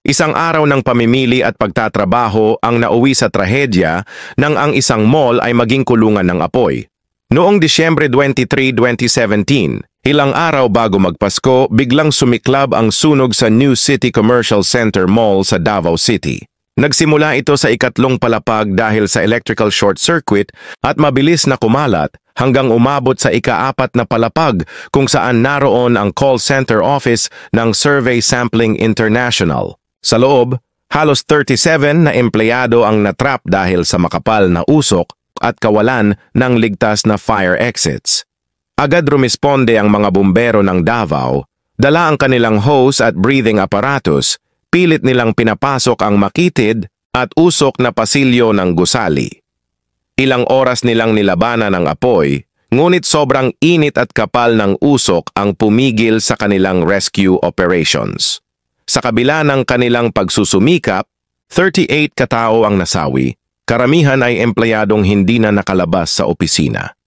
Isang araw ng pamimili at pagtatrabaho ang nauwi sa trahedya nang ang isang mall ay maging kulungan ng apoy. Noong Disyembre 23, 2017, ilang araw bago magpasko, biglang sumiklab ang sunog sa New City Commercial Center Mall sa Davao City. Nagsimula ito sa ikatlong palapag dahil sa electrical short circuit at mabilis na kumalat hanggang umabot sa ika-4 na palapag kung saan naroon ang call center office ng Survey Sampling International. Sa loob, halos 37 na empleyado ang natrap dahil sa makapal na usok at kawalan ng ligtas na fire exits. Agad rumisponde ang mga bumbero ng Davao, dala ang kanilang hose at breathing apparatus, pilit nilang pinapasok ang makitid at usok na pasilyo ng gusali. Ilang oras nilang nilabanan ang apoy, ngunit sobrang init at kapal ng usok ang pumigil sa kanilang rescue operations. Sa kabila ng kanilang pagsusumikap, 38 katao ang nasawi, karamihan ay empleyadong hindi na nakalabas sa opisina.